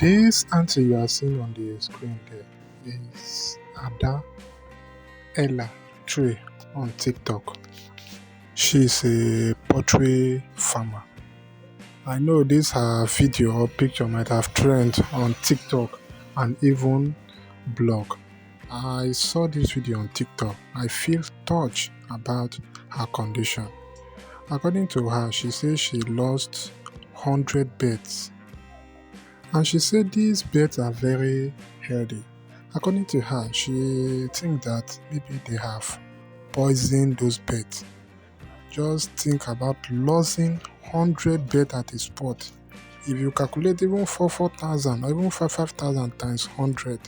This auntie you are seeing on the screen there is Ada Ella Trey on TikTok. She's a poultry farmer. I know this her video or picture might have trend on TikTok and even blog. I saw this video on TikTok. I feel touched about her condition. According to her, she says she lost 100 birds and she said these birds are very healthy. According to her, she thinks that maybe they have poisoned those birds. Just think about losing 100 birds at a spot. If you calculate even 4,000 or even 5,000 times 100,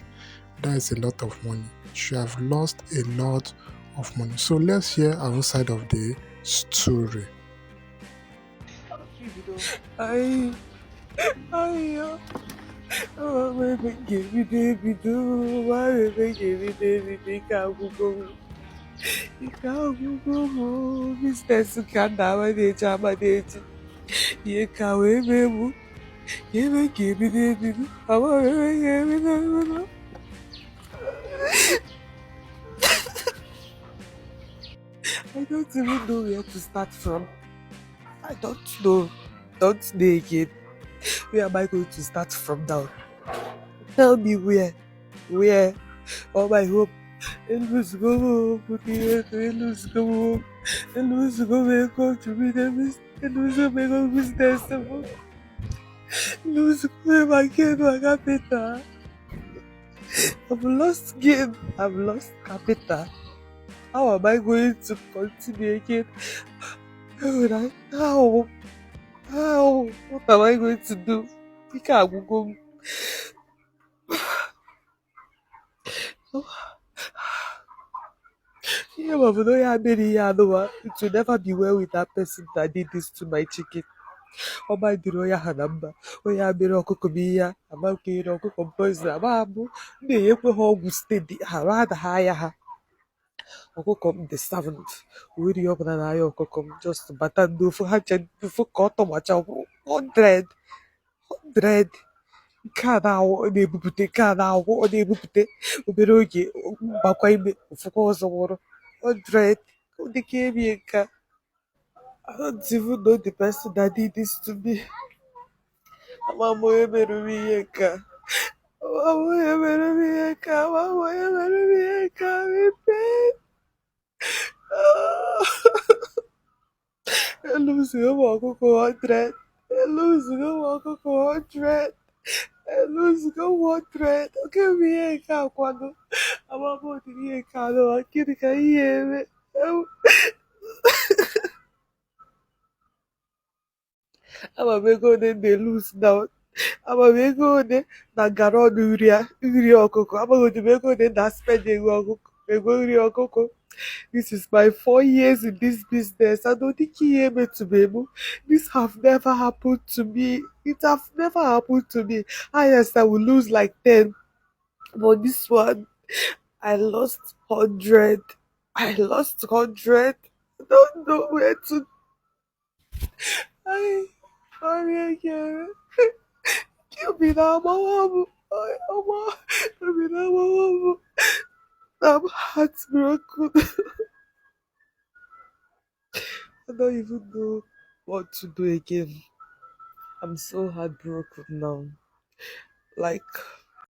that is a lot of money. She have lost a lot of money. So let's hear our own side of the story. Ay, ay, oh, baby, give me, baby, do, my baby, give me, baby, ikagugo, business ukanda maneja, maneja, ye kawe memu, give me, baby, ama baby, give me, baby. I don't even know where to start from. I don't know. Don't know again. Where am I going to start from now? Tell me where. Where? All my hope. Eles go, porque eles go, eles go make to be the best, eles go make a business, eles go make a capital. I've lost game, I've lost capital. How am I going to continue again? How? How? What am I going to do? I can't go. Yeah, but no, yeah, baby, yeah, no, it will never be well with that person that did this to my chicken. Ọ dịrị onye aha na mba onye a mere ọkụkọ m ihe amakere ọkụkọ mpozi amabụ na-enyekwe ha ọgwụ steeti ha adaghị anya ha ọkụkọ m dị savant weri ọbụla na-anya ọkụkọ m just bata ndị ofu ha che ofu ka ọ tọgbacha 100 100 nke a na-awụ ọ na-ebupụte nke a na-awụ ọ na-ebupụte obere oge mgbakwa ime ofukwa ọzọ nwụrụ 100 dịka emie nka I don't even know the person that did this to me. Amamoye merumiyeka. Amamoye merumiyeka. Amamoye merumiyeka. Repent. Elusigo wakoko 100. Elusigo wakoko 100. Elusigo 100. Okay, miyeka kwano. Amamoye miyeka no akiri ka iyeme. Amamego they lose now. Amamego na gara ọnụ nri ọkụkọ. Amagodimego na spend ego nri ọkụkọ. This is my 4 years in this business. I don't think this have never happened to me. It have never happened to me. Highest I will lose like 10. But this one, I lost 100. I lost 100. I don't know where to. I again. Give me that mom. Give me that mom. I'm heartbroken. I don't even know what to do again. I'm so heartbroken now. Like